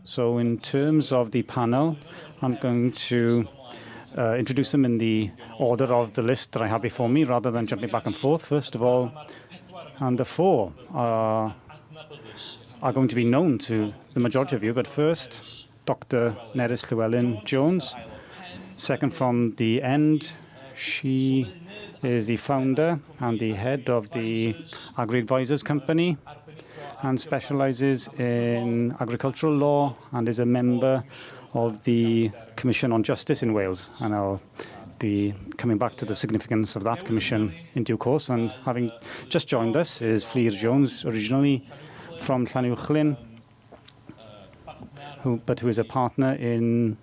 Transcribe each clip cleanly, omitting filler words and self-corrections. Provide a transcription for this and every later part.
So in terms of the panel, I'm going to introduce them in the order of the list that I have before me, rather than jumping back and forth. First of all, and the four are going to be known to the majority of you, but first, Dr. Nerys Llewelyn Jones. Second from the end, she is the founder and the head of the Agri-Advisors Company and specialises in agricultural law and is a member of the Commission on Justice in Wales. And I'll be coming back to the significance of that commission in due course. And having just joined us is Fflur Jones, originally from Llanuwchlyn, who is a partner in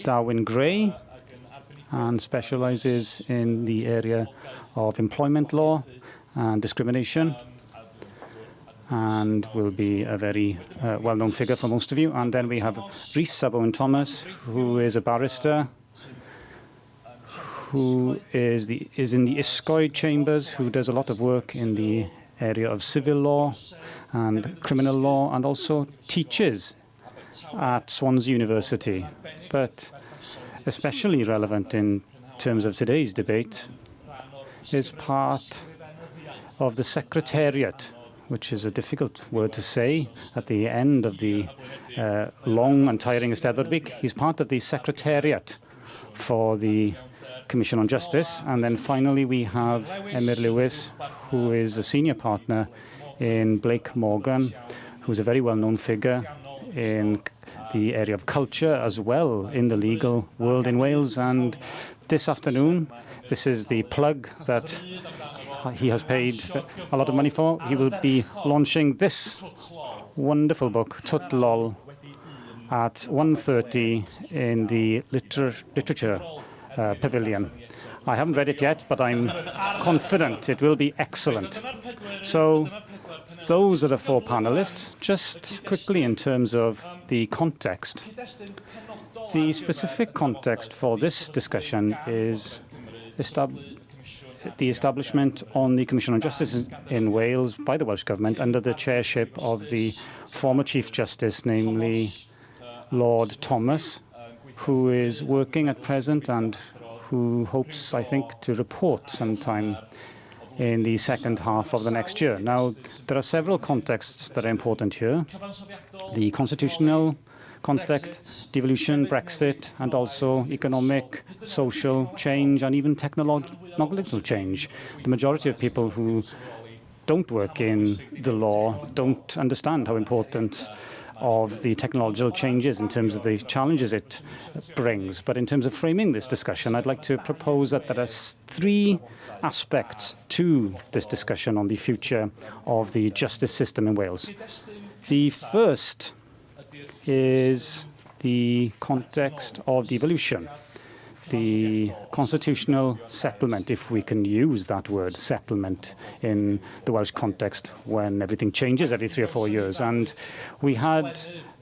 Darwin Gray and specialises in the area of employment law and discrimination, and will be a very well-known figure for most of you. And then we have Rhys, Owen Thomas, who is a barrister, who is in the Ysgoi chambers, who does a lot of work in the area of civil law and criminal law, and also teaches at Swansea University. But especially relevant in terms of today's debate is part of the Secretariat, which is a difficult word to say at the end of the long and tiring Eisteddfod week. He's part of the Secretariat for the Commission on Justice. And then finally we have Emyr Lewis, who is a senior partner in Blake Morgan, who's a very well-known figure in the area of culture as well in the legal world in Wales. And this afternoon, this is the plug that he has paid a lot of money for. He will be launching this wonderful book, Tut Lol, at 1:30 in the Literature Pavilion. I haven't read it yet, but I'm confident it will be excellent. So those are the four panelists. Just quickly in terms of the context. The specific context for this discussion is the establishment on the Commission on Justice in Wales by the Welsh Government under the chairship of the former Chief Justice, namely Lord Thomas, who is working at present and who hopes, I think, to report sometime in the second half of the next year. Now, there are several contexts that are important here. The constitutional context, devolution, Brexit, and also economic, social change, and even technological change. The majority of people who don't work in the law don't understand how important of the technological changes in terms of the challenges it brings. But in terms of framing this discussion, I'd like to propose that there are three aspects to this discussion on the future of the justice system in Wales. The first is the context of devolution, the constitutional settlement, if we can use that word, settlement, in the Welsh context when everything changes every 3 or 4 years. And we had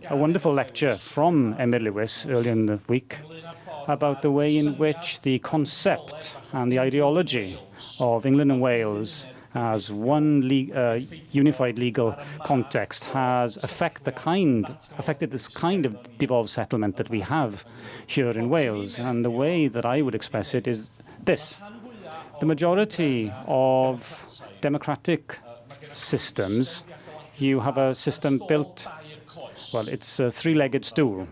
a wonderful lecture from Emyr Lewis earlier in the week about the way in which the concept and the ideology of England and Wales as one unified legal context has affected this kind of devolved settlement that we have here in Wales. And the way that I would express it is this. The majority of democratic systems, you have a system built, well, it's a three-legged stool,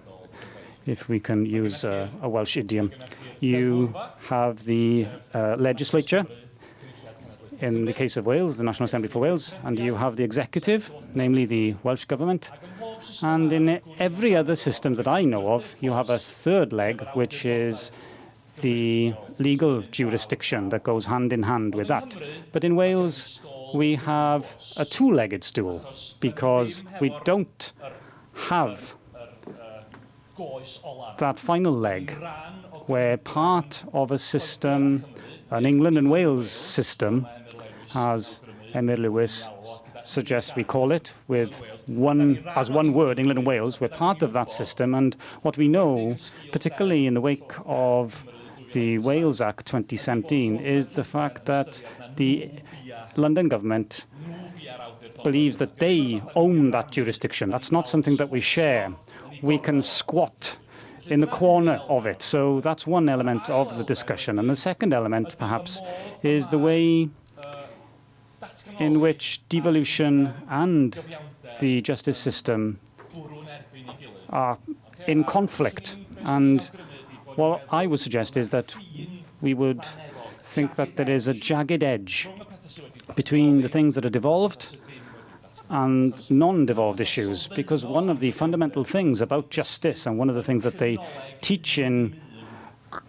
if we can use a Welsh idiom. You have the legislature, in the case of Wales, the National Assembly for Wales, and you have the executive, namely the Welsh Government. And in every other system that I know of, you have a third leg, which is the legal jurisdiction that goes hand in hand with that. But in Wales, we have a two-legged stool, because we don't have that final leg, where part of a system, an England and Wales system, as Emyr Lewis suggests we call it, with one word, England and Wales. We're part of that system, and what we know, particularly in the wake of the Wales Act 2017, is the fact that the London government believes that they own that jurisdiction. That's not something that we share. We can squat in the corner of it. So that's one element of the discussion. And the second element, perhaps, is the way in which devolution and the justice system are in conflict. And what I would suggest is that we would think that there is a jagged edge between the things that are devolved and non-devolved issues, because one of the fundamental things about justice, and one of the things that they teach in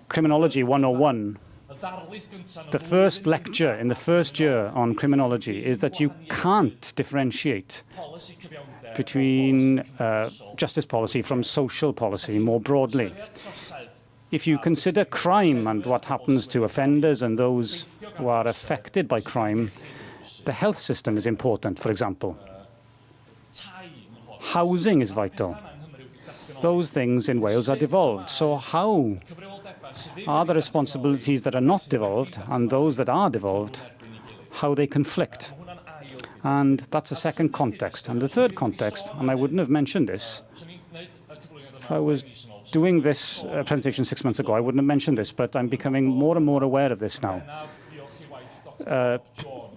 Criminology 101, the first lecture in the first year on criminology, is that you can't differentiate between justice policy from social policy more broadly. If you consider crime and what happens to offenders and those who are affected by crime, the health system is important, for example. Housing is vital. Those things in Wales are devolved. So how are the responsibilities that are not devolved and those that are devolved, how they conflict? And that's a second context. And the third context, and I wouldn't have mentioned this, if I was doing this presentation 6 months ago, I wouldn't have mentioned this, but I'm becoming more and more aware of this now.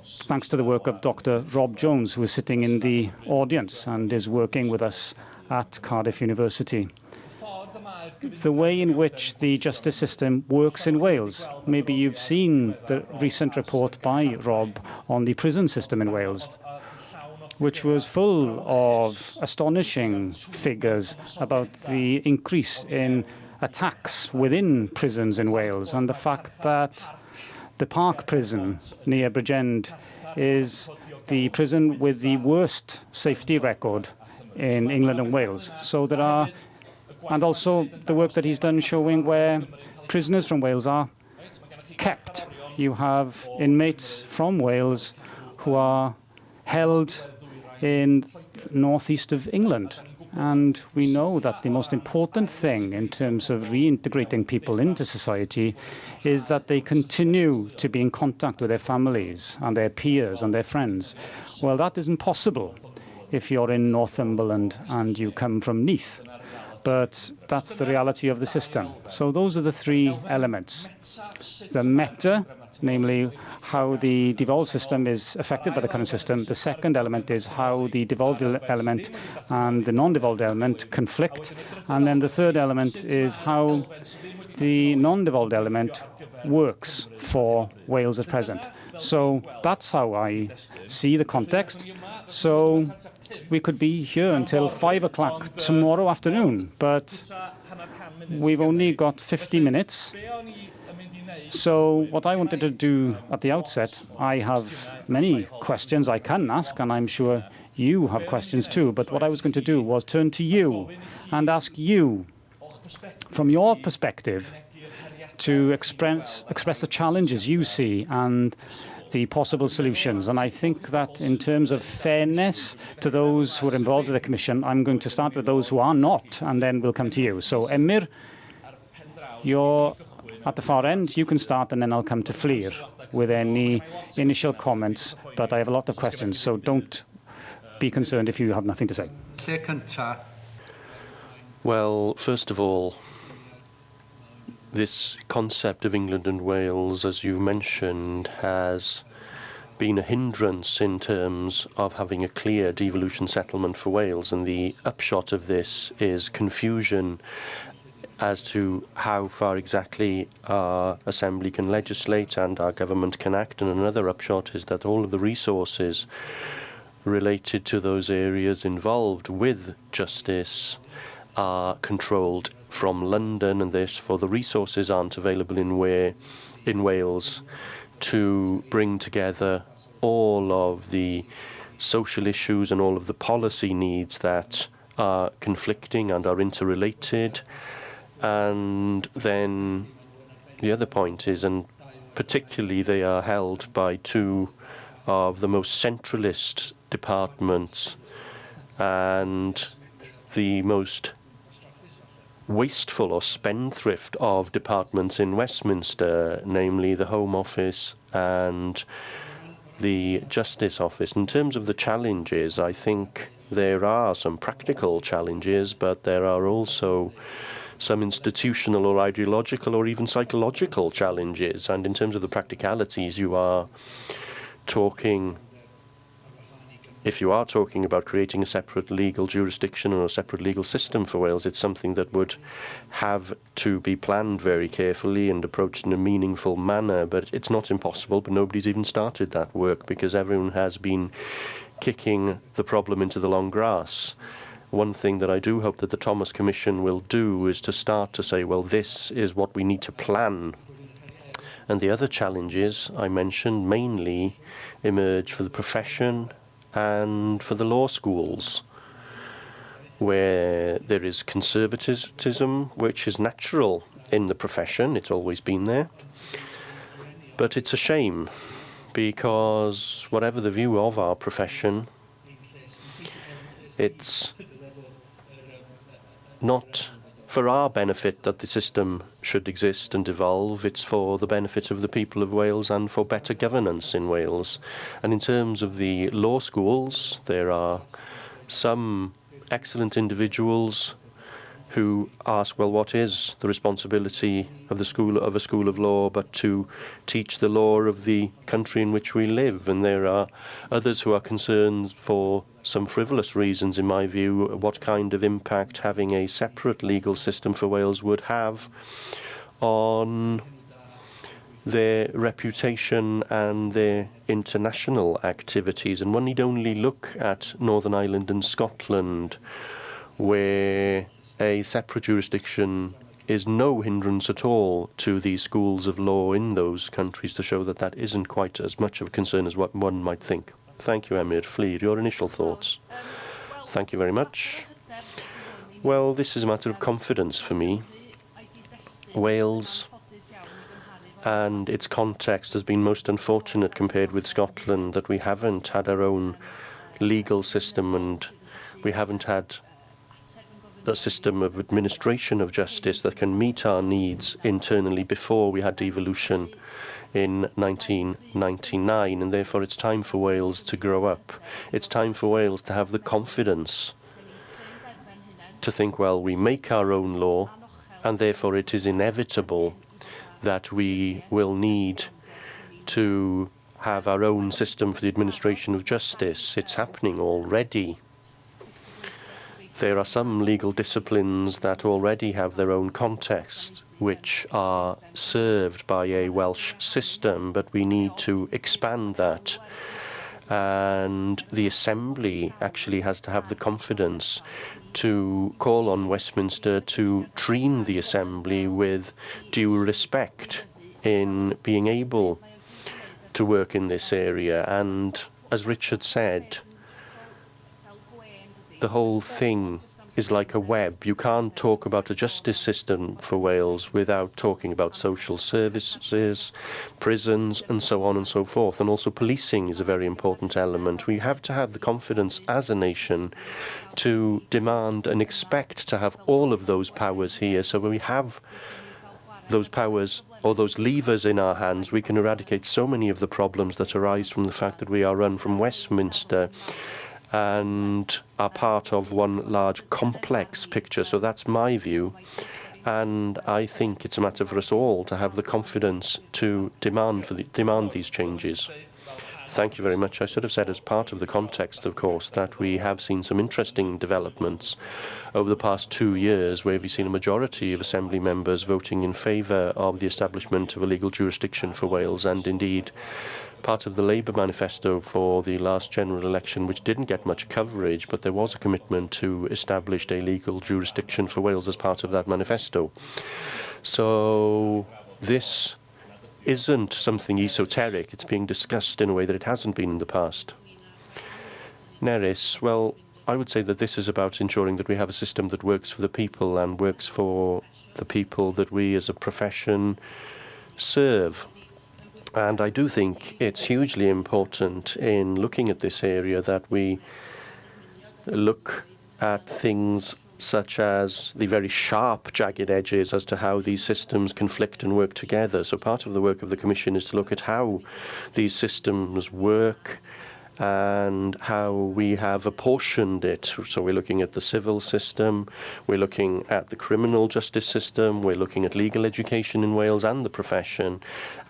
Thanks to the work of Dr. Rob Jones, who is sitting in the audience and is working with us at Cardiff University. The way in which the justice system works in Wales. Maybe you've seen the recent report by Rob on the prison system in Wales, which was full of astonishing figures about the increase in attacks within prisons in Wales, and the fact that the Park prison near Bridgend is the prison with the worst safety record in England and Wales. So there are, and also the work that he's done showing where prisoners from Wales are kept. You have inmates from Wales who are held in northeast of England. And we know that the most important thing in terms of reintegrating people into society is that they continue to be in contact with their families and their peers and their friends. Well, that isn't possible if you're in Northumberland and you come from Neath. But that's the reality of the system. So those are the three elements. The meta, namely how the devolved system is affected by the current system. The second element is how the devolved element and the non-devolved element conflict. And then the third element is how the non-devolved element works for Wales at present. So that's how I see the context. So we could be here until 5 o'clock tomorrow afternoon, but we've only got 50 minutes. So what I wanted to do at the outset, I have many questions I can ask, and I'm sure you have questions too, but what I was going to do was turn to you and ask you, from your perspective, to express the challenges you see and the possible solutions. And I think that in terms of fairness to those who are involved with the Commission, I'm going to start with those who are not, and then we'll come to you. So, Emyr, you're at the far end. You can start, and then I'll come to Fflur with any initial comments. But I have a lot of questions, so don't be concerned if you have nothing to say. Well, first of all, this concept of England and Wales, as you mentioned, has been a hindrance in terms of having a clear devolution settlement for Wales, and the upshot of this is confusion as to how far exactly our Assembly can legislate and our government can act, and another upshot is that all of the resources related to those areas involved with justice are controlled from London, and therefore the resources aren't available in Wales to bring together all of the social issues and all of the policy needs that are conflicting and are interrelated. And then the other point is, and particularly they are held by two of the most centralist departments and the most wasteful or spendthrift of departments in Westminster, namely the Home Office and the Justice Office. In terms of the challenges, I think there are some practical challenges, but there are also some institutional or ideological or even psychological challenges. And in terms of the practicalities, you are talking, if you are talking about creating a separate legal jurisdiction or a separate legal system for Wales, it's something that would have to be planned very carefully and approached in a meaningful manner. But it's not impossible, but nobody's even started that work because everyone has been kicking the problem into the long grass. One thing that I do hope that the Thomas Commission will do is to start to say, well, this is what we need to plan. And the other challenges I mentioned mainly emerge for the profession and for the law schools, where there is conservatism, which is natural in the profession. It's always been there. But it's a shame, because whatever the view of our profession, it's not for our benefit that the system should exist and evolve. It's for the benefit of the people of Wales and for better governance in Wales. And in terms of the law schools, there are some excellent individuals who ask, well, what is the responsibility of the school, of a school of law, but to teach the law of the country in which we live? And there are others who are concerned for some frivolous reasons, in my view, what kind of impact having a separate legal system for Wales would have on their reputation and their international activities. And one need only look at Northern Ireland and Scotland, where a separate jurisdiction is no hindrance at all to the schools of law in those countries, to show that that isn't quite as much of a concern as what one might think. Thank you, Emyr. Fflur, your initial thoughts. Thank you very much. Well, this is a matter of confidence for me. Wales and its context has been most unfortunate compared with Scotland, that we haven't had our own legal system and we haven't had the system of administration of justice that can meet our needs internally before we had devolution in 1999, and therefore it's time for Wales to grow up. It's time for Wales to have the confidence to think, well, we make our own law, and therefore it is inevitable that we will need to have our own system for the administration of justice. It's happening already. There are some legal disciplines that already have their own context, which are served by a Welsh system, but we need to expand that. And the Assembly actually has to have the confidence to call on Westminster to train the Assembly with due respect in being able to work in this area. And as Richard said, the whole thing is like a web. You can't talk about a justice system for Wales without talking about social services, prisons, and so on and so forth. And also policing is a very important element. We have to have the confidence as a nation to demand and expect to have all of those powers here. So when we have those powers or those levers in our hands, we can eradicate so many of the problems that arise from the fact that we are run from Westminster and are part of one large complex picture. So that's my view. And I think it's a matter for us all to have the confidence to demand these changes. Thank you very much. I should have said, as part of the context, of course, that we have seen some interesting developments over the past 2 years, where we've seen a majority of Assembly members voting in favour of the establishment of a legal jurisdiction for Wales, and indeed part of the Labour manifesto for the last general election, which didn't get much coverage, but there was a commitment to establish a legal jurisdiction for Wales as part of that manifesto. So this isn't something esoteric. It's being discussed in a way that it hasn't been in the past. Nerys, well, I would say that this is about ensuring that we have a system that works for the people and works for the people that we as a profession serve. And I do think it's hugely important in looking at this area that we look at things such as the very sharp, jagged edges as to how these systems conflict and work together. So part of the work of the Commission is to look at how these systems work and how we have apportioned it. So we're looking at the civil system, we're looking at the criminal justice system, we're looking at legal education in Wales and the profession,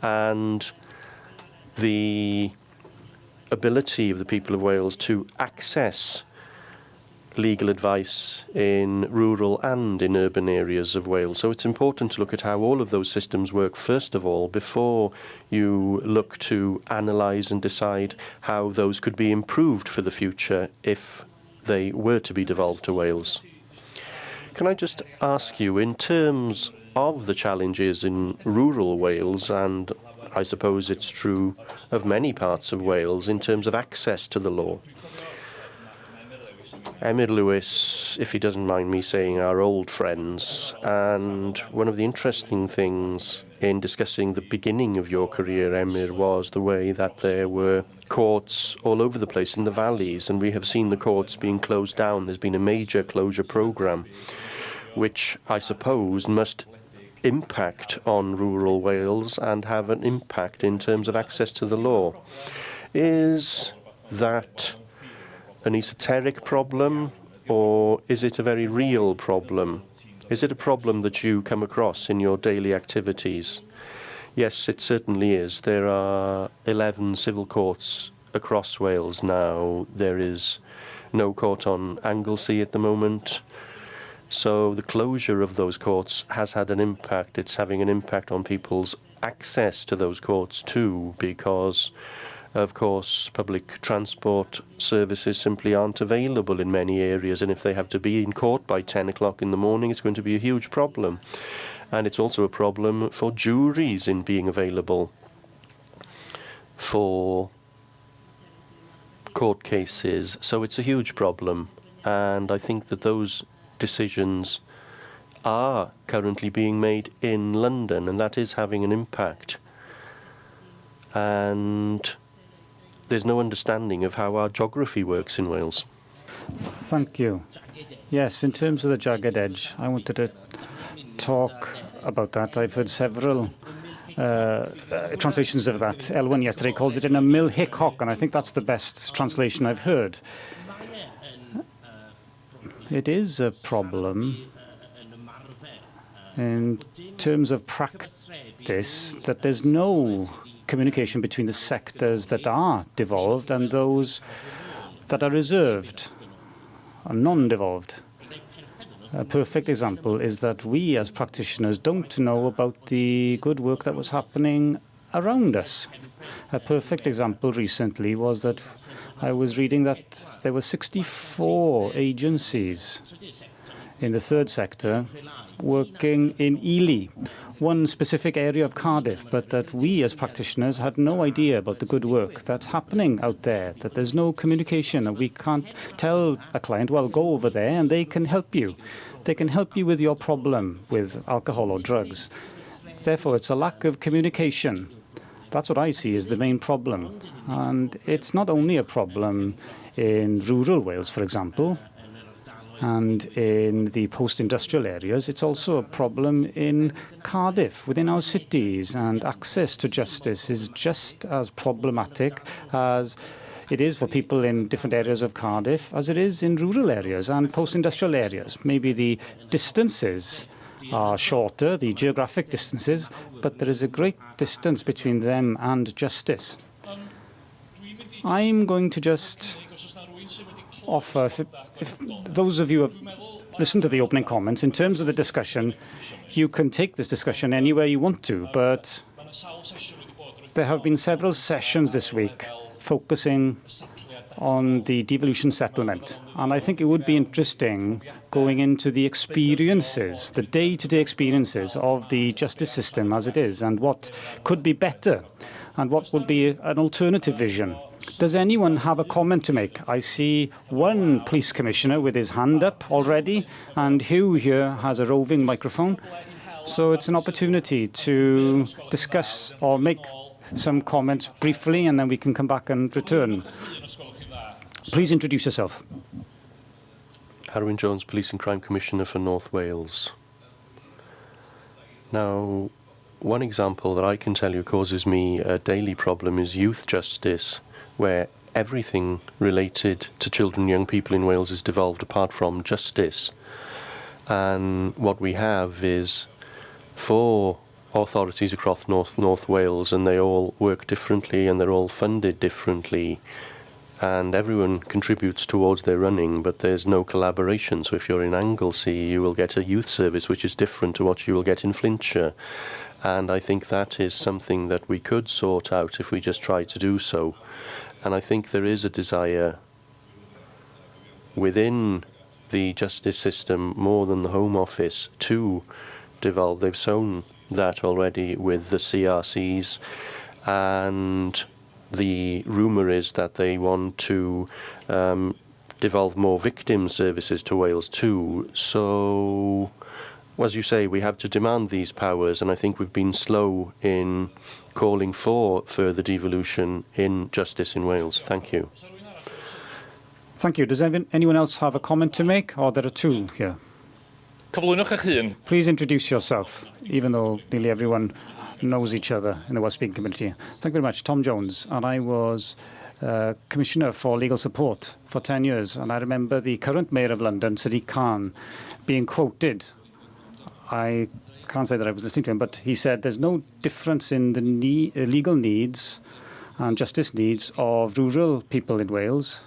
and the ability of the people of Wales to access legal advice in rural and in urban areas of Wales. So it's important to look at how all of those systems work first of all before you look to analyse and decide how those could be improved for the future if they were to be devolved to Wales. Can I just ask you, in terms of the challenges in rural Wales, and I suppose it's true of many parts of Wales, in terms of access to the law, Emyr Lewis, if he doesn't mind me saying, are old friends, and one of the interesting things in discussing the beginning of your career, Emyr, was the way that there were courts all over the place in the valleys, and we have seen the courts being closed down. There's been a major closure programme, which I suppose must impact on rural Wales and have an impact in terms of access to the law. Is that an esoteric problem, or is it a very real problem? Is it a problem that you come across in your daily activities? Yes, it certainly is. There are 11 civil courts across Wales now. There is no court on Anglesey at the moment. So the closure of those courts has had an impact. It's having an impact on people's access to those courts too, because of course, public transport services simply aren't available in many areas, and if they have to be in court by 10 o'clock in the morning, it's going to be a huge problem. And it's also a problem for juries in being available for court cases. So it's a huge problem, and I think that those decisions are currently being made in London, and that is having an impact. And there's no understanding of how our geography works in Wales. Thank you. Yes, in terms of the jagged edge, I wanted to talk about that. I've heard several translations of that. Elwyn yesterday called it an Emyr hic hoc, and I think that's the best translation I've heard. It is a problem in terms of practice that there's no communication between the sectors that are devolved and those that are reserved and non-devolved. A perfect example is that we as practitioners don't know about the good work that was happening around us. A perfect example recently was that I was reading that there were 64 agencies in the third sector working in Ely, one specific area of Cardiff, but that we as practitioners had no idea about the good work that's happening out there, that there's no communication, and we can't tell a client, well, go over there and they can help you. They can help you with your problem with alcohol or drugs. Therefore, it's a lack of communication. That's what I see as the main problem. And it's not only a problem in rural Wales, for example, and in the post-industrial areas, it's also a problem in Cardiff, within our cities, and access to justice is just as problematic as it is for people in different areas of Cardiff as it is in rural areas and post-industrial areas. Maybe the distances are shorter, the geographic distances, but there is a great distance between them and justice. I'm going to just offer, if those of you have listened to the opening comments, in terms of the discussion, you can take this discussion anywhere you want to, but there have been several sessions this week focusing on the devolution settlement, and I think it would be interesting going into the experiences, the day-to-day experiences of the justice system as it is, and what could be better, and what would be an alternative vision. Does anyone have a comment to make? I see one police commissioner with his hand up already, and Hugh here has a roving microphone. So it's an opportunity to discuss or make some comments briefly, and then we can come back and return. Please introduce yourself. Wyn Jones, Police and Crime Commissioner for North Wales. Now, one example that I can tell you causes me a daily problem is youth justice, where everything related to children and young people in Wales is devolved apart from justice. And what we have is 4 authorities across North Wales, and they all work differently and they're all funded differently. And everyone contributes towards their running, but there's no collaboration. So if you're in Anglesey, you will get a youth service which is different to what you will get in Flintshire. And I think that is something that we could sort out if we just try to do so. And I think there is a desire within the justice system, more than the Home Office, to devolve. They've shown that already with the CRCs, and the rumour is that they want to devolve more victim services to Wales too. So, as you say, we have to demand these powers, and I think we've been slow in calling for further devolution in justice in Wales. Thank you. Thank you. Does anyone else have a comment to make? Or there are 2 here. Cyflwynwch eich hun. Please introduce yourself, even though nearly everyone knows each other in the Welsh-speaking community. Thank you very much. Tom Jones, and I was Commissioner for Legal Support for 10 years, and I remember the current Mayor of London, Sadiq Khan, being quoted. I can't say that I was listening to him, but he said there's no difference in the legal needs and justice needs of rural people in Wales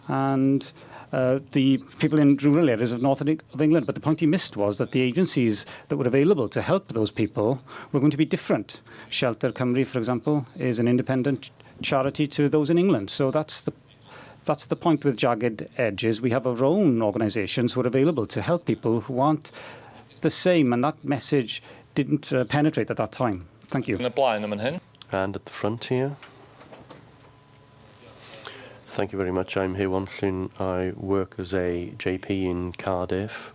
and the people in rural areas of north of England. But the point he missed was that the agencies that were available to help those people were going to be different. Shelter Cymru, for example, is an independent charity to those in England. So that's the point with jagged edges. We have our own organisations who are available to help people who aren't the same, and that message didn't penetrate at that time. Thank you. Yn y blaen am yn hyn. And at the front here. Thank you very much. I'm Emyr Lewis. I work as a JP in Cardiff.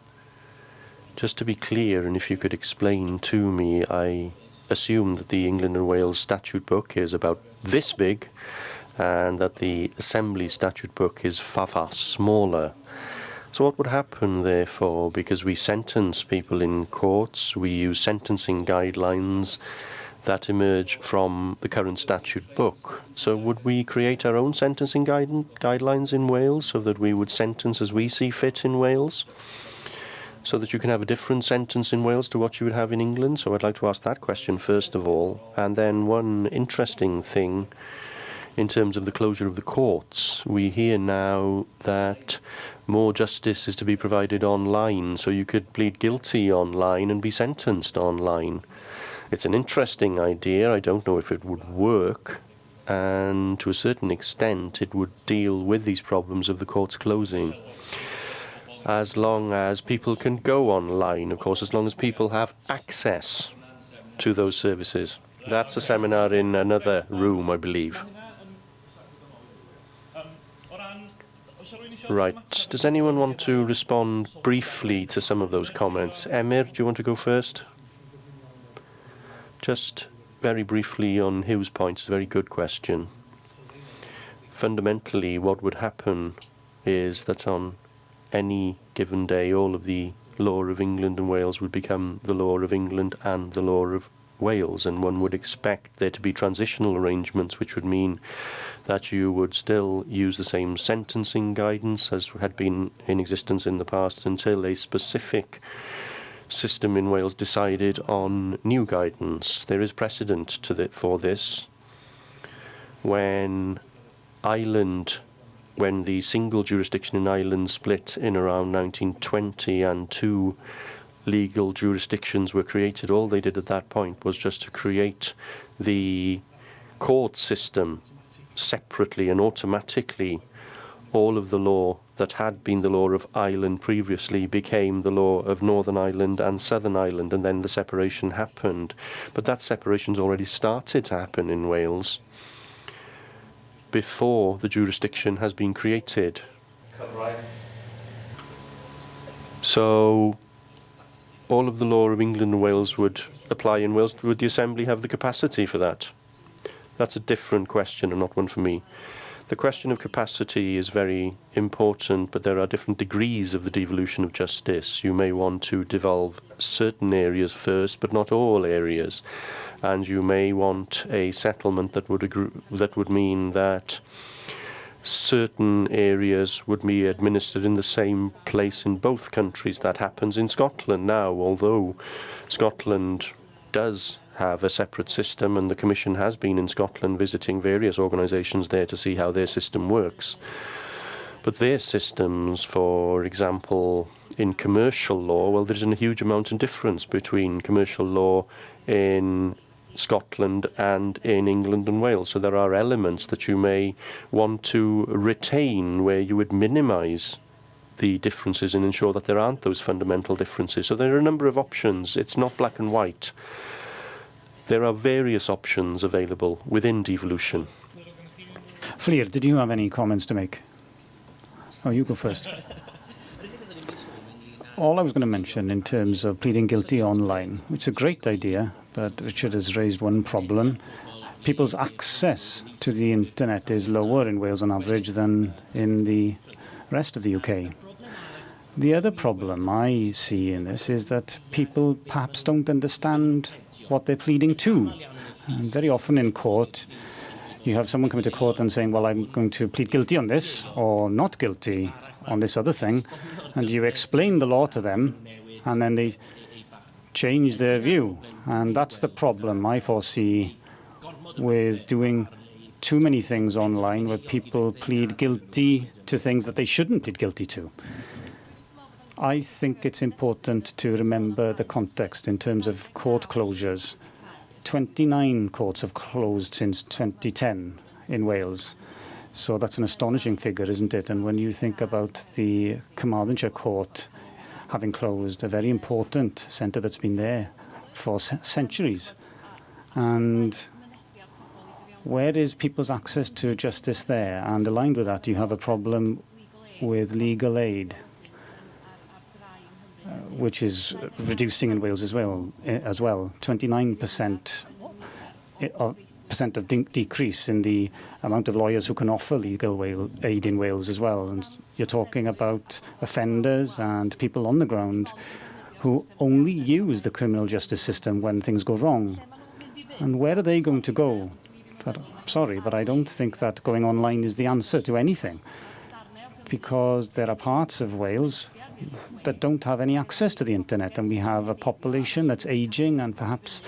Just to be clear, and if you could explain to me, I assume that the England and Wales statute book is about this big, and that the Assembly statute book is far smaller. So what would happen, therefore, because we sentence people in courts, we use sentencing guidelines that emerge from the current statute book. So would we create our own sentencing guidelines in Wales so that we would sentence as we see fit in Wales? So that you can have a different sentence in Wales to what you would have in England? So I'd like to ask that question first of all. And then one interesting thing in terms of the closure of the courts. We hear now that more justice is to be provided online, so you could plead guilty online and be sentenced online. It's an interesting idea. I don't know if it would work, and to a certain extent it would deal with these problems of the courts closing. As long as people can go online, of course, as long as people have access to those services. That's a seminar in another room, I believe. Right. Does anyone want to respond briefly to some of those comments? Emyr, do you want to go first? Just very briefly on Hugh's point. It's a very good question. Fundamentally, what would happen is that on any given day, all of the law of England and Wales would become the law of England and the law of Wales, and one would expect there to be transitional arrangements, which would mean that you would still use the same sentencing guidance as had been in existence in the past until a specific system in Wales decided on new guidance. There is precedent for this. When the single jurisdiction in Ireland split in around 1920 and 2 legal jurisdictions were created, all they did at that point was just to create the court system separately, and automatically all of the law that had been the law of Ireland previously became the law of Northern Ireland and Southern Ireland, and then the separation happened. But that separation's already started to happen in Wales before the jurisdiction has been created. So all of the law of England and Wales would apply in Wales. Would the Assembly have the capacity for that? That's a different question and not one for me. The question of capacity is very important, but there are different degrees of the devolution of justice. You may want to devolve certain areas first, but not all areas. And you may want a settlement that would mean that certain areas would be administered in the same place in both countries. That happens in Scotland now, although Scotland does have a separate system, and the Commission has been in Scotland visiting various organisations there to see how their system works. But their systems, for example, in commercial law, well, there isn't a huge amount of difference between commercial law in Scotland and in England and Wales. So there are elements that you may want to retain where you would minimise the differences and ensure that there aren't those fundamental differences. So there are a number of options. It's not black and white. There are various options available within devolution. Fflur, did you have any comments to make? Oh, you go first. All I was going to mention in terms of pleading guilty online, it's a great idea, but Richard has raised one problem. People's access to the internet is lower in Wales on average than in the rest of the UK. The other problem I see in this is that people perhaps don't understand what they're pleading to. And very often in court, you have someone coming to court and saying, well, I'm going to plead guilty on this or not guilty on this other thing. And you explain the law to them, and then they change their view. And that's the problem I foresee with doing too many things online where people plead guilty to things that they shouldn't plead guilty to. I think it's important to remember the context in terms of court closures. 29 courts have closed since 2010 in Wales. So that's an astonishing figure, isn't it? And when you think about the Carmarthenshire court having closed, a very important centre that's been there for centuries. And where is people's access to justice there? And aligned with that, you have a problem with legal aid, which is reducing in Wales as well. 29% of decrease in the amount of lawyers who can offer legal aid in Wales as well. And you're talking about offenders and people on the ground who only use the criminal justice system when things go wrong. And where are they going to go? But, sorry, but I don't think that going online is the answer to anything, because there are parts of Wales that don't have any access to the internet, and we have a population that's aging and perhaps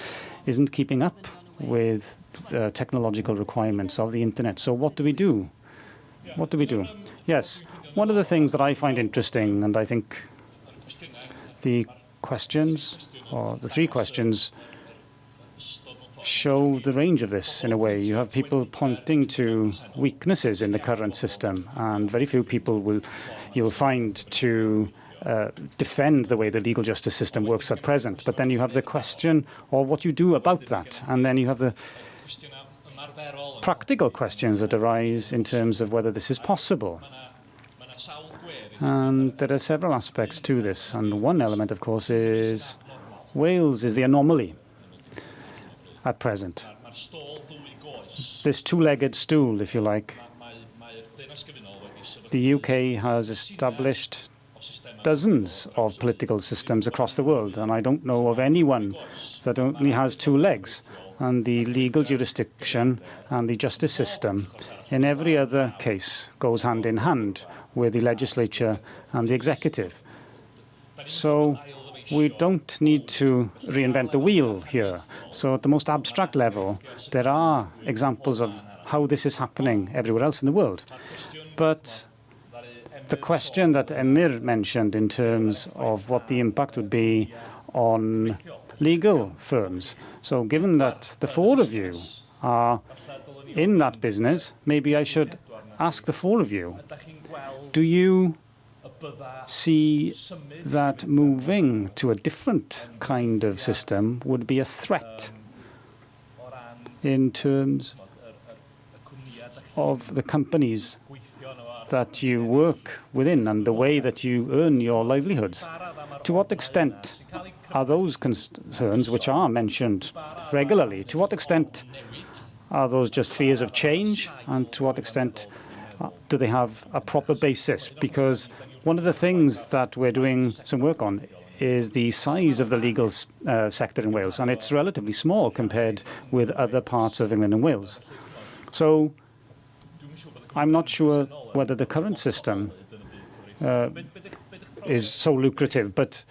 isn't keeping up with the technological requirements of the internet. So what do we do? What do we do? Yes, one of the things that I find interesting, and I think the questions, or the three questions, show the range of this in a way. You have people pointing to weaknesses in the current system, and very few people you'll find to defend the way the legal justice system works at present. But then you have the question of what you do about that, and then you have the practical questions that arise in terms of whether this is possible. And there are several aspects to this, and one element, of course, is Wales is the anomaly at present. This two-legged stool, if you like. The UK has established dozens of political systems across the world, and I don't know of anyone that only has two legs. And the legal jurisdiction and the justice system in every other case goes hand in hand with the legislature and the executive. So we don't need to reinvent the wheel here. So at the most abstract level, there are examples of how this is happening everywhere else in the world. But the question that Emyr mentioned in terms of what the impact would be on legal firms. So given that the four of you are in that business, maybe I should ask the four of you, do you see that moving to a different kind of system would be a threat in terms of the companies that you work within and the way that you earn your livelihoods? To what extent are those concerns, which are mentioned regularly, to what extent are those just fears of change, and to what extent Do they have a proper basis? Because one of the things that we're doing some work on is the size of the legal sector in Wales, and it's relatively small compared with other parts of England and Wales. So I'm not sure whether the current system is so lucrative, but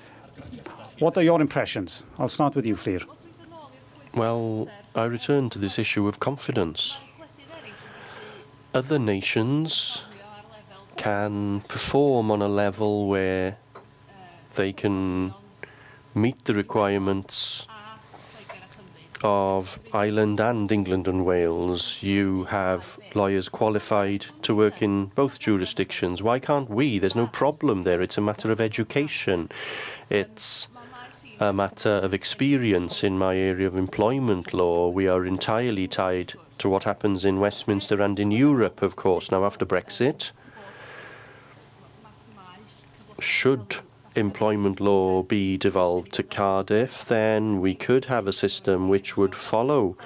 what are your impressions? I'll start with you, Fflur. Well, I return to this issue of confidence. Other nations can perform on a level where they can meet the requirements of Ireland and England and Wales. You have lawyers qualified to work in both jurisdictions. Why can't we? There's no problem there. It's a matter of education. It's a matter of experience in my area of employment law. We are entirely tied to what happens in Westminster and in Europe, of course. Now, after Brexit, should employment law be devolved to Cardiff, then we could have a system which would follow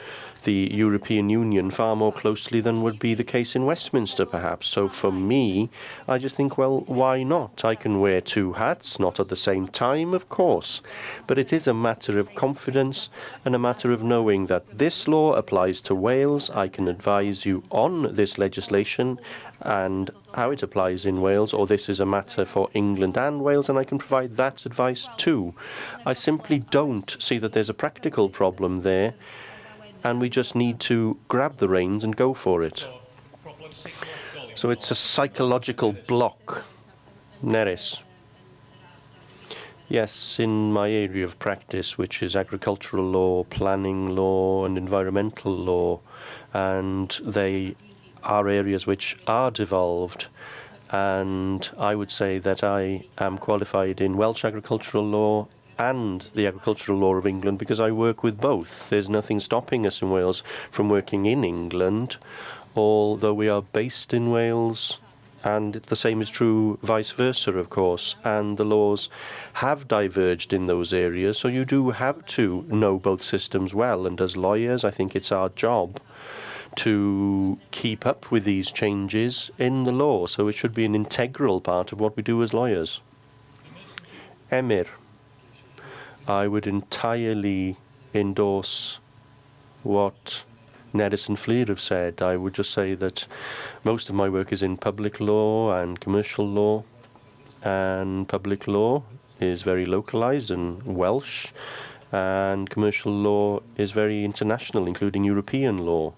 the European Union far more closely than would be the case in Westminster, perhaps. So for me, I just think, well, why not? I can wear two hats, not at the same time, of course. But it is a matter of confidence and a matter of knowing that this law applies to Wales. I can advise you on this legislation and how it applies in Wales, or this is a matter for England and Wales, and I can provide that advice too. I simply don't see that there's a practical problem there, and we just need to grab the reins and go for it. So it's a psychological block. Nerys. Yes, in my area of practice, which is agricultural law, planning law, and environmental law, and they are areas which are devolved, and I would say that I am qualified in Welsh agricultural law and the agricultural law of England because I work with both. There's nothing stopping us in Wales from working in England, although we are based in Wales, and the same is true vice versa, of course, and the laws have diverged in those areas, so you do have to know both systems well, and as lawyers, I think it's our job to keep up with these changes in the law, so it should be an integral part of what we do as lawyers. Emyr, I would entirely endorse what Nerys and Fflur have said. I would just say that most of my work is in public law and commercial law, and public law is very localized and Welsh, and commercial law is very international, including European law.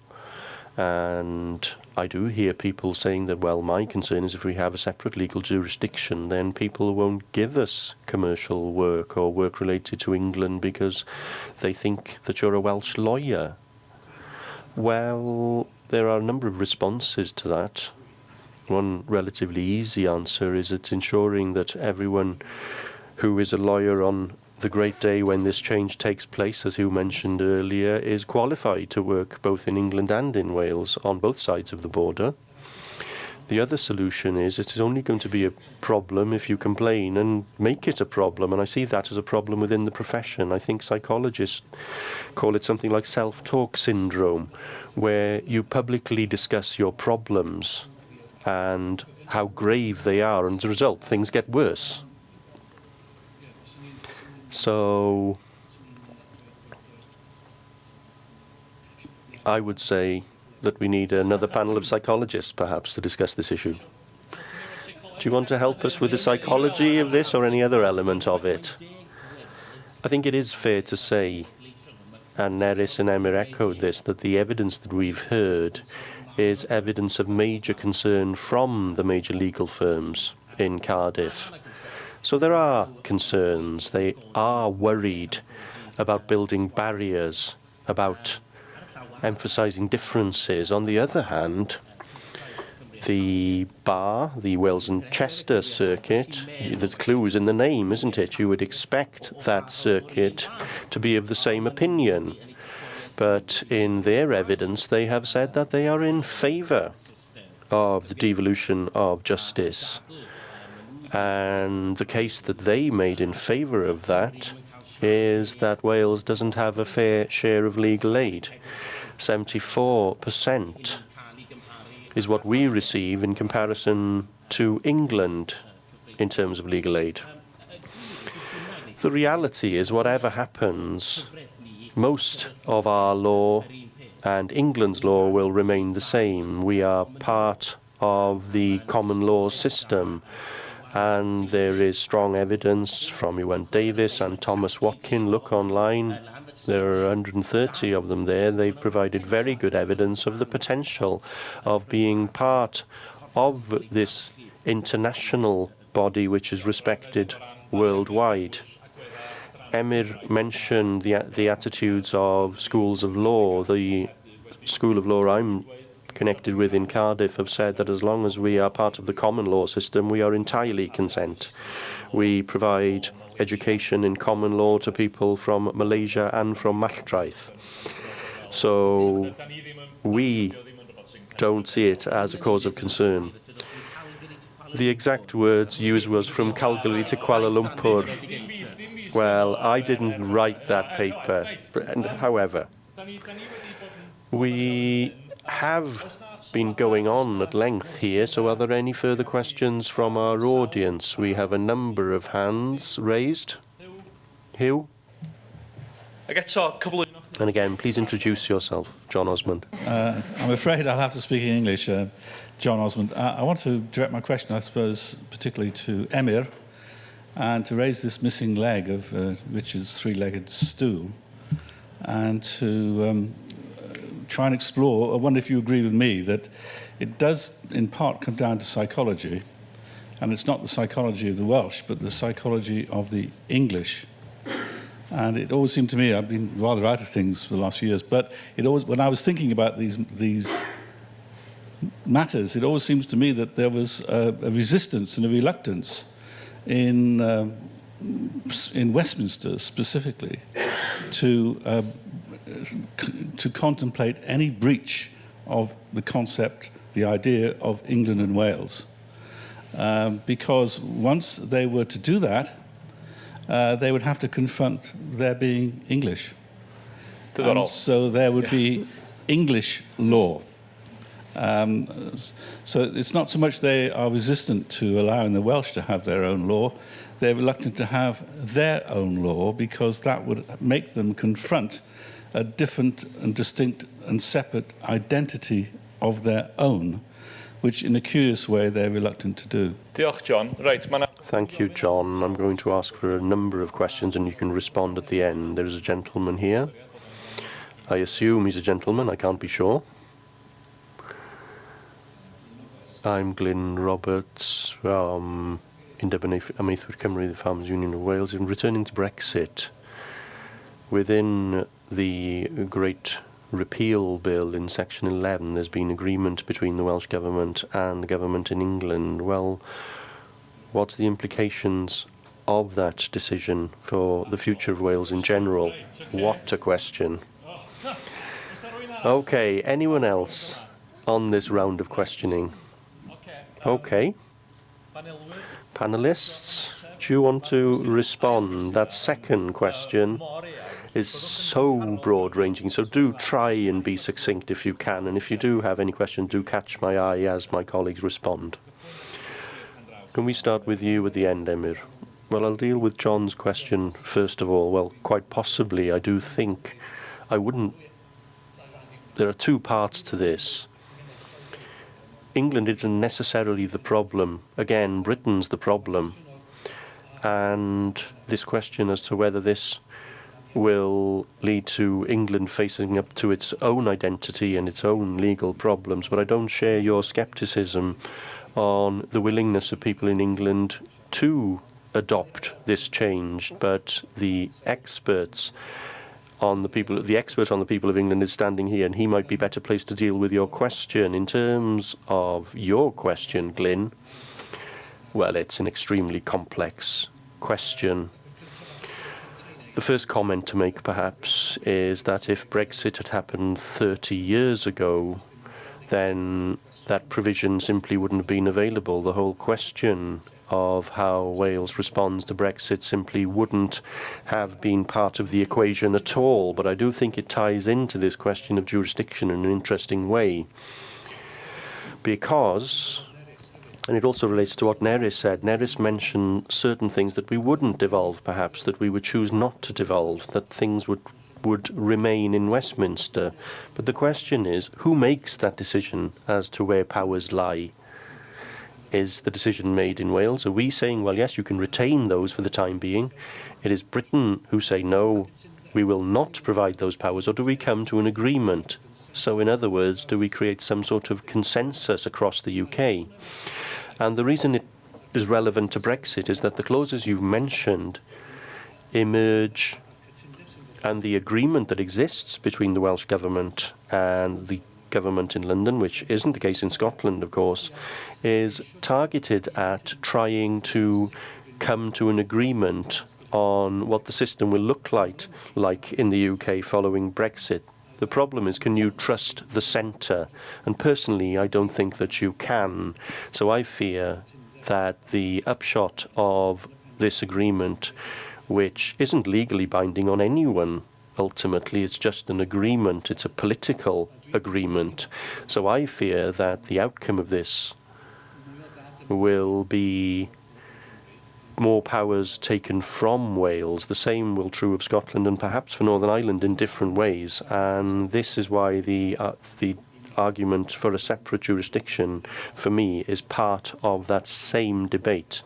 And I do hear people saying that, well, my concern is if we have a separate legal jurisdiction, then people won't give us commercial work or work related to England because they think that you're a Welsh lawyer. Well, there are a number of responses to that. One relatively easy answer is it's ensuring that everyone who is a lawyer on the great day when this change takes place, as you mentioned earlier, is qualified to work both in England and in Wales on both sides of the border. The other solution is it is only going to be a problem if you complain and make it a problem, and I see that as a problem within the profession. I think psychologists call it something like self-talk syndrome, where you publicly discuss your problems and how grave they are, and as a result, things get worse. So I would say that we need another panel of psychologists, perhaps, to discuss this issue. Do you want to help us with the psychology of this or any other element of it? I think it is fair to say, and Nerys and Emyr echoed this, that the evidence that we've heard is evidence of major concern from the major legal firms in Cardiff. So there are concerns. They are worried about building barriers, about emphasising differences. On the other hand, the bar, the Wales and Chester circuit, the clue is in the name, isn't it? You would expect that circuit to be of the same opinion. But in their evidence, they have said that they are in favour of the devolution of justice. And the case that they made in favour of that is that Wales doesn't have a fair share of legal aid. 74% is what we receive in comparison to England in terms of legal aid. The reality is, whatever happens, most of our law and England's law will remain the same. We are part of the common law system, and there is strong evidence from Iwan Davis and Thomas Watkin. Look online. There are 130 of them there. They provided very good evidence of the potential of being part of this international body which is respected worldwide. Emyr mentioned the attitudes of schools of law. The school of law I'm connected with in Cardiff have said that as long as we are part of the common law system, we are entirely content. We provide education in common law to people from Malaysia and from Maltraeth. So we don't see it as a cause of concern. The exact words used was from Calgary to Kuala Lumpur. Well, I didn't write that paper. However, we have been going on at length here, so are there any further questions from our audience? We have a number of hands raised. Hugh? And again, please introduce yourself, John Osmond. I'm afraid I'll have to speak in English, John Osmond. I want to direct my question, I suppose, particularly to Emyr, and to raise this missing leg of Richard's three-legged stool, and to try and explore. I wonder if you agree with me that it does in part come down to psychology, and it's not the psychology of the Welsh but the psychology of the English. And it always seemed to me, I've been rather out of things for the last few years, but it always, when I was thinking about these matters, it always seems to me that there was a resistance and a reluctance in Westminster specifically to contemplate any breach of the concept, the idea of England and Wales. Because once they were to do that, they would have to confront their being English. And so there would be English law. So it's not so much they are resistant to allowing the Welsh to have their own law, they're reluctant to have their own law because that would make them confront a different and distinct and separate identity of their own, which in a curious way they're reluctant to do. Thank you, John. I'm going to ask for a number of questions and you can respond at the end. There is a gentleman here. I assume he's a gentleman, I can't be sure. I'm Glyn Roberts from Eisteddfod Cymru, the Farmers Union of Wales. In returning to Brexit, within the Great Repeal Bill in Section 11, there's been agreement between the Welsh Government and the government in England. Well, what's the implications of that decision for the future of Wales in general? What a question. Okay, anyone else on this round of questioning? Okay. Panelists, do you want to respond? That second question is so broad-ranging, so do try and be succinct if you can, and if you do have any questions, do catch my eye as my colleagues respond. Can we start with you at the end, Emyr? Well, I'll deal with John's question first of all. Well, quite possibly, I do think I wouldn't... There are two parts to this. England isn't necessarily the problem. Again, Britain's the problem. And this question as to whether this will lead to England facing up to its own identity and its own legal problems. But I don't share your scepticism on the willingness of people in England to adopt this change. But the expert on the people of England is standing here, and he might be better placed to deal with your question. In terms of your question, Glyn, well, it's an extremely complex question. The first comment to make, perhaps, is that if Brexit had happened 30 years ago, then that provision simply wouldn't have been available. The whole question of how Wales responds to Brexit simply wouldn't have been part of the equation at all. But I do think it ties into this question of jurisdiction in an interesting way. because, and it also relates to what Nerys said, Nerys mentioned certain things that we wouldn't devolve, perhaps, that we would choose not to devolve, that things would remain in Westminster. But the question is, who makes that decision as to where powers lie? Is the decision made in Wales? Are we saying, well, yes, you can retain those for the time being? It is Britain who say, no, we will not provide those powers, or do we come to an agreement? So, in other words, do we create some sort of consensus across the UK? And the reason it is relevant to Brexit is that the clauses you've mentioned emerge, and the agreement that exists between the Welsh Government and the government in London, which isn't the case in Scotland, of course, is targeted at trying to come to an agreement on what the system will look like in the UK following Brexit. The problem is, can you trust the centre? And personally, I don't think that you can. So I fear that the upshot of this agreement, which isn't legally binding on anyone, ultimately, it's just an agreement, it's a political agreement. So I fear that the outcome of this will be more powers taken from Wales. The same will true of Scotland and perhaps for Northern Ireland in different ways. And this is why the argument for a separate jurisdiction, for me, is part of that same debate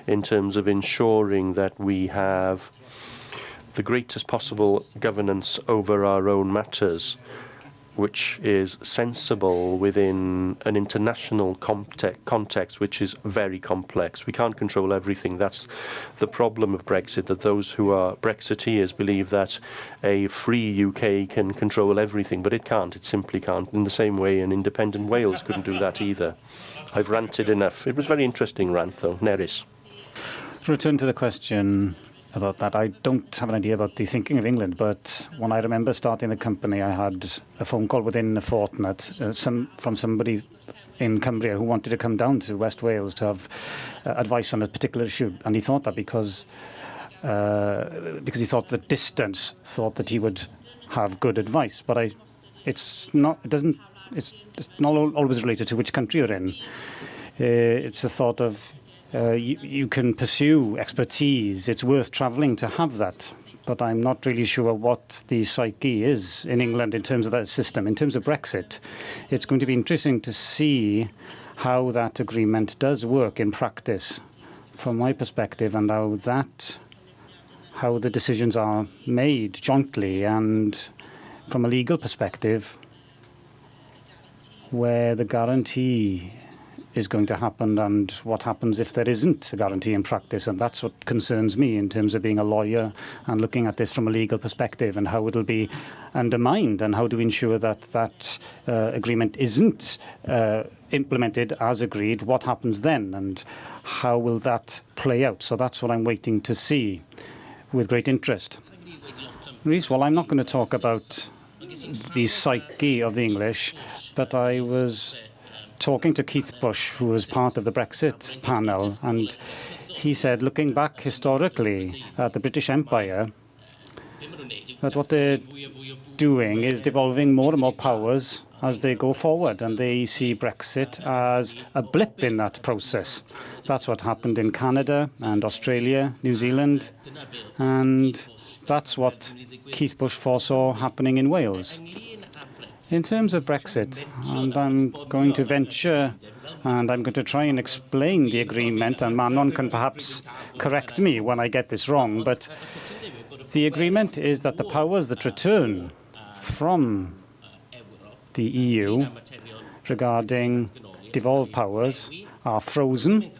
in terms of ensuring that we have the greatest possible governance over our own matters, which is sensible within an international context, which is very complex. We can't control everything. That's the problem of Brexit, that those who are Brexiteers believe that a free UK can control everything, but it can't. It simply can't. In the same way, an independent Wales couldn't do that either. I've ranted enough. It was a very interesting rant, though. Nerys. To return to the question about that, I don't have an idea about the thinking of England, but when I remember starting the company, I had a phone call within a fortnight from somebody in Cumbria who wanted to come down to West Wales to have advice on a particular issue, and he thought that because he thought the distance thought that he would have good advice, but it's not always related to which country you're in. It's a thought of you can pursue expertise. It's worth travelling to have that. But I'm not really sure what the psyche is in England in terms of that system. In terms of Brexit, it's going to be interesting to see how that agreement does work in practice from my perspective, and how the decisions are made jointly, and from a legal perspective, where the guarantee is going to happen and what happens if there isn't a guarantee in practice. And that's what concerns me in terms of being a lawyer and looking at this from a legal perspective, and how it'll be undermined, and how do we ensure that that agreement isn't implemented as agreed. What happens then, and how will that play out? So that's what I'm waiting to see with great interest. Rhys, well, I'm not going to talk about the psyche of the English, but I was talking to Keith Bush, who was part of the Brexit panel, and he said, looking back historically at the British Empire, that what they're doing is devolving more and more powers as they go forward, and they see Brexit as a blip in that process. That's what happened in Canada and Australia, New Zealand, and that's what Keith Bush foresaw happening in Wales. In terms of Brexit, and I'm going to venture and I'm going to try and explain the agreement, and Manon can perhaps correct me when I get this wrong, but the agreement is that the powers that return from the EU regarding devolved powers are frozen,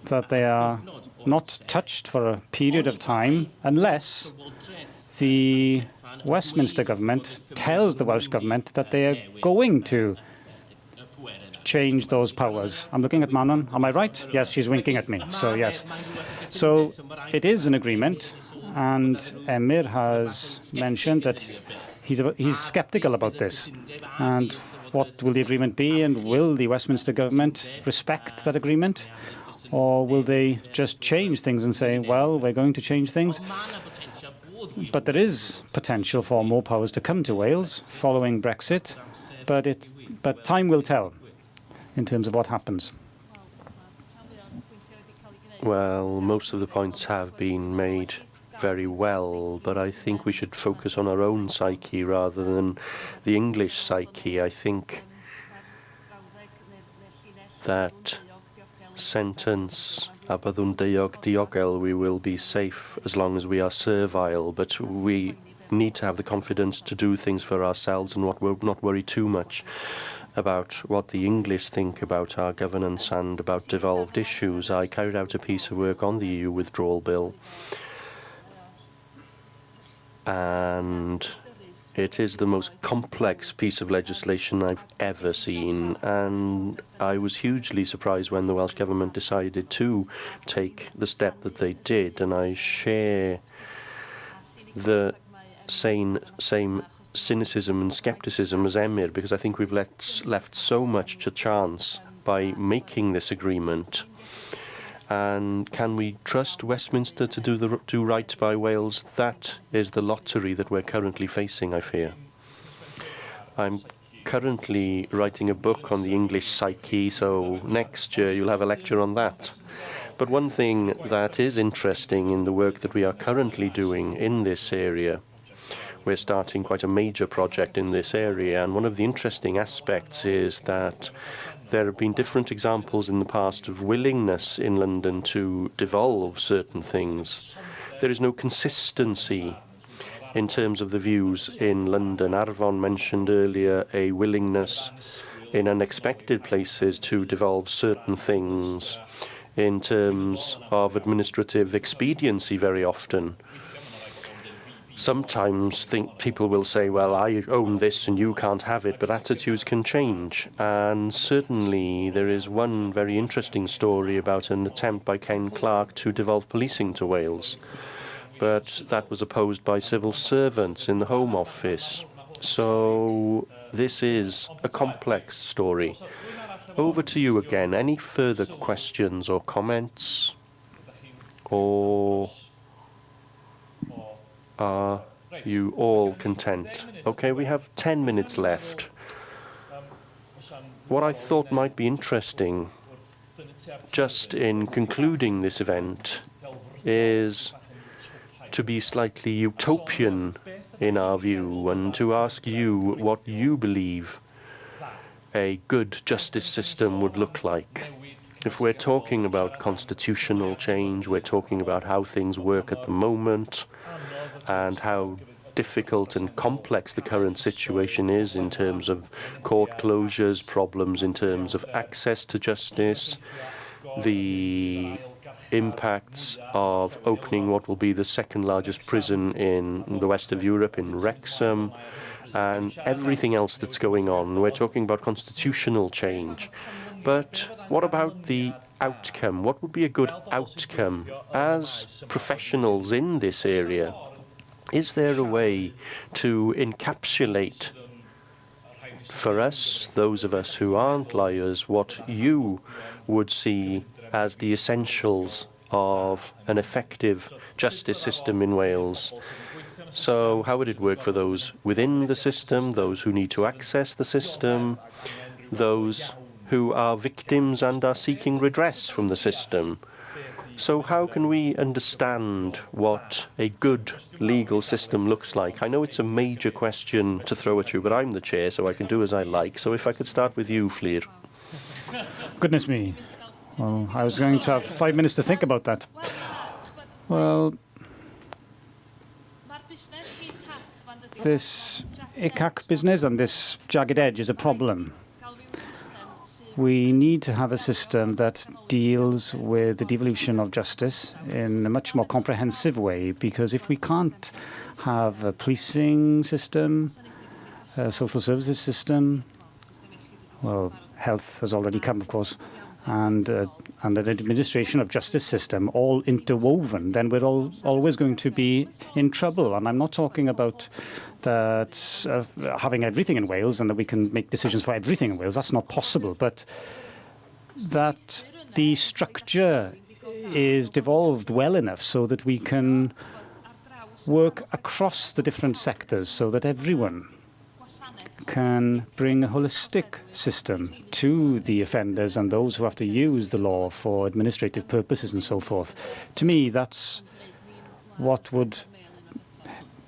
that they are not touched for a period of time unless the Westminster government tells the Welsh government that they are going to change those powers. I'm looking at Manon. Am I right? Yes, she's winking at me. So yes. So it is an agreement, and Emyr has mentioned that he's sceptical about this. And what will the agreement be, and will the Westminster government respect that agreement? Or will they just change things and say, well, we're going to change things? But there is potential for more powers to come to Wales following Brexit, but time will tell. in terms of what happens? Well, most of the points have been made very well, but I think we should focus on our own psyche rather than the English psyche. I think that sentence, a byddwn deuog diogel, we will be safe as long as we are servile, but we need to have the confidence to do things for ourselves and not worry too much about what the English think about our governance and about devolved issues. I carried out a piece of work on the EU withdrawal bill, and it is the most complex piece of legislation I've ever seen, and I was hugely surprised when the Welsh Government decided to take the step that they did, and I share the same cynicism and scepticism as Emyr, because I think we've left so much to chance by making this agreement. And can we trust Westminster to do right by Wales? That is the lottery that we're currently facing, I fear. I'm currently writing a book on the English psyche, so next year you'll have a lecture on that. But one thing that is interesting in the work that we are currently doing in this area, we're starting quite a major project in this area, and one of the interesting aspects is that there have been different examples in the past of willingness in London to devolve certain things. There is no consistency in terms of the views in London. Arfon mentioned earlier a willingness in unexpected places to devolve certain things in terms of administrative expediency very often. Sometimes people will say, well, I own this and you can't have it, but attitudes can change. And certainly there is one very interesting story about an attempt by Ken Clarke to devolve policing to Wales. But that was opposed by civil servants in the Home Office. So this is a complex story. Over to you again. Any further questions or comments? Or are you all content? Okay, we have 10 minutes left. What I thought might be interesting, just in concluding this event, is to be slightly utopian in our view and to ask you what you believe a good justice system would look like. If we're talking about constitutional change, we're talking about how things work at the moment, and how difficult and complex the current situation is in terms of court closures, problems in terms of access to justice, the impacts of opening what will be the second largest prison in the west of Europe, in Wrexham, and everything else that's going on. We're talking about constitutional change. But what about the outcome? What would be a good outcome? As professionals in this area, is there a way to encapsulate for us, those of us who aren't lawyers, what you would see as the essentials of an effective justice system in Wales? So how would it work for those within the system, those who need to access the system, those who are victims and are seeking redress from the system? So how can we understand what a good legal system looks like? I know it's a major question to throw at you, but I'm the chair, so I can do as I like. So if I could start with you, Fflur. Goodness me. Well, I was going to have 5 minutes to think about that. Well, this ICAC business and this jagged edge is a problem. We need to have a system that deals with the devolution of justice in a much more comprehensive way, because if we can't have a policing system, a social services system, well, health has already come, of course, and an administration of justice system all interwoven, then we're always going to be in trouble. And I'm not talking about that having everything in Wales and that we can make decisions for everything in Wales. That's not possible. But that the structure is devolved well enough so that we can work across the different sectors, so that everyone can bring a holistic system to the offenders and those who have to use the law for administrative purposes and so forth. To me, that's what would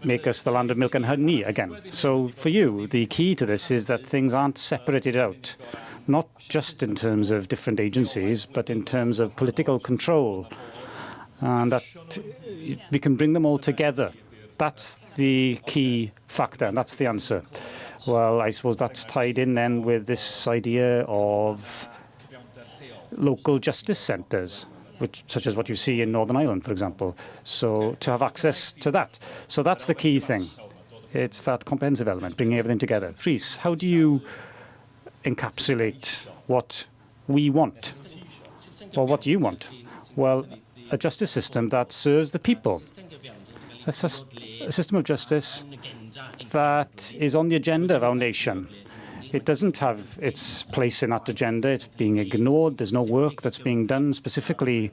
make us the land of milk and honey again. So for you, the key to this is that things aren't separated out, not just in terms of different agencies, but in terms of political control, and that we can bring them all together. That's the key factor, and that's the answer. Well, I suppose that's tied in then with this idea of local justice centres, such as what you see in Northern Ireland, for example. So to have access to that. So that's the key thing. It's that comprehensive element, bringing everything together. Rhys, how do you encapsulate what we want? Or what you want? Well, a justice system that serves the people. A system of justice that is on the agenda of our nation. It doesn't have its place in that agenda. It's being ignored. There's no work that's being done specifically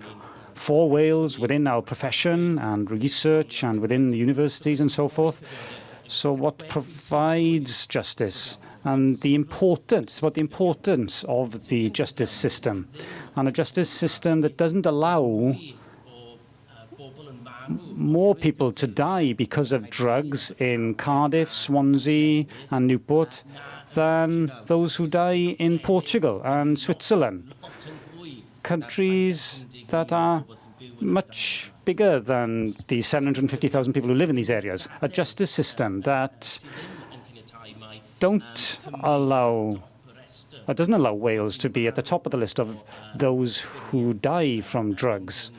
for Wales within our profession and research and within the universities and so forth. So what provides justice and the importance, what the importance of the justice system, and a justice system that doesn't allow more people to die because of drugs in Cardiff, Swansea and Newport than those who die in Portugal and Switzerland, countries that are much bigger than the 750,000 people who live in these areas. A justice system that doesn't allow Wales to be at the top of the list of those who die from drugs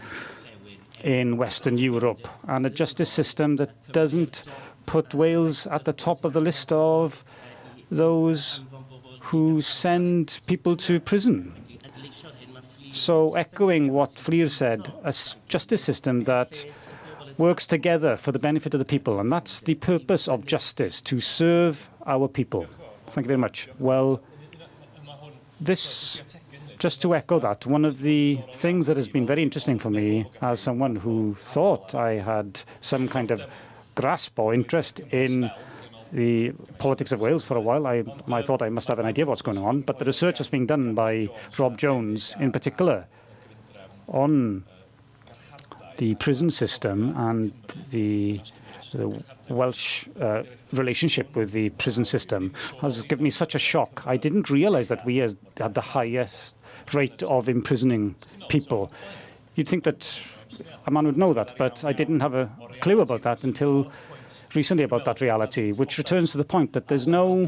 in Western Europe, and a justice system that doesn't put Wales at the top of the list of those who send people to prison. So echoing what Fflur said, a justice system that works together for the benefit of the people, and that's the purpose of justice, to serve our people. Thank you very much. Well, just to echo that, one of the things that has been very interesting for me as someone who thought I had some kind of grasp or interest in the politics of Wales for a while, I thought I must have an idea of what's going on. But the research that's being done by Rob Jones, in particular, on the prison system and the Welsh relationship with the prison system, has given me such a shock. I didn't realise that we had the highest rate of imprisoning people. You'd think that a man would know that, but I didn't have a clue about that until recently, about that reality, which returns to the point that there's no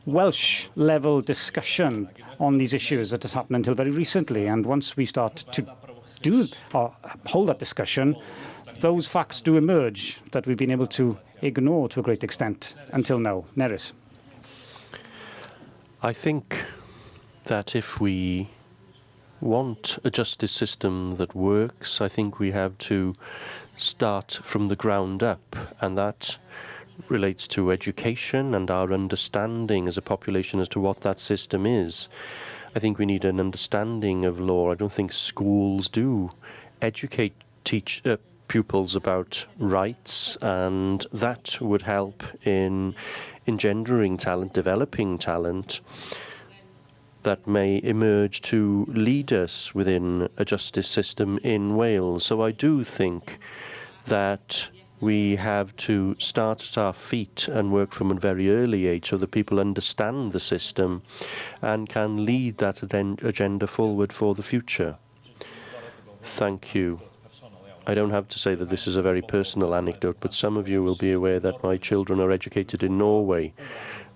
Welsh-level discussion on these issues that has happened until very recently. And once we start to hold that discussion, those facts do emerge that we've been able to ignore to a great extent until now. Nerys. I think that if we want a justice system that works, I think we have to start from the ground up, and that relates to education and our understanding as a population as to what that system is. I think we need an understanding of law. I don't think schools do teach pupils about rights, and that would help in engendering talent, developing talent that may emerge to lead us within a justice system in Wales. So I do think that we have to start at our feet and work from a very early age so that people understand the system and can lead that agenda forward for the future. Thank you. I don't have to say that this is a very personal anecdote, but some of you will be aware that my children are educated in Norway.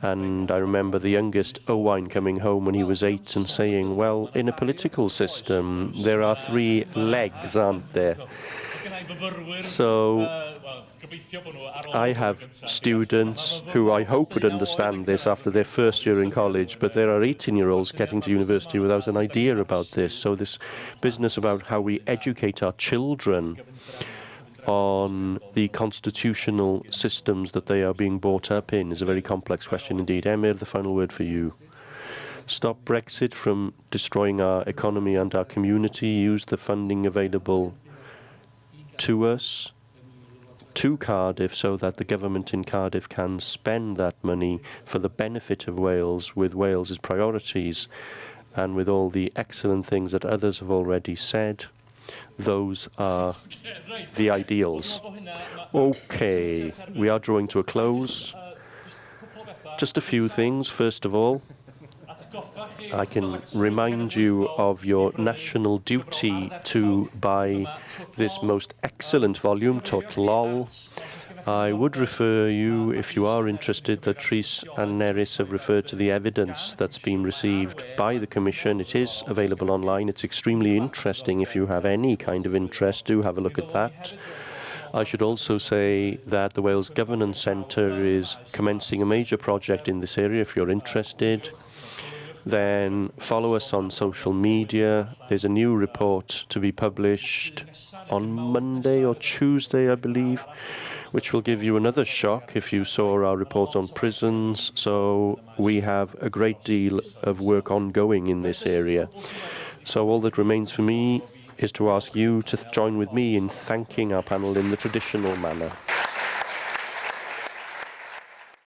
And I remember the youngest, Owen, coming home when he was 8 and saying, well, in a political system, there are 3 legs, aren't there? So I have students who I hope would understand this after their first year in college, but there are 18-year-olds getting to university without an idea about this. So this business about how we educate our children on the constitutional systems that they are being brought up in is a very complex question indeed. Emyr, the final word for you. Stop Brexit from destroying our economy and our community. Use the funding available to us to Cardiff so that the government in Cardiff can spend that money for the benefit of Wales, with Wales's priorities and with all the excellent things that others have already said. Those are the ideals. Okay, we are drawing to a close. Just a few things. First of all, I can remind you of your national duty to buy this most excellent volume, Tot Lol. I would refer you, if you are interested, that Rhys and Nerys have referred to the evidence that's been received by the Commission. It is available online. It's extremely interesting. If you have any kind of interest, do have a look at that. I should also say that the Wales Governance Centre is commencing a major project in this area. If you're interested, then follow us on social media. There's a new report to be published on Monday or Tuesday, I believe, which will give you another shock if you saw our report on prisons. So we have a great deal of work ongoing in this area. So all that remains for me is to ask you to join with me in thanking our panel in the traditional manner.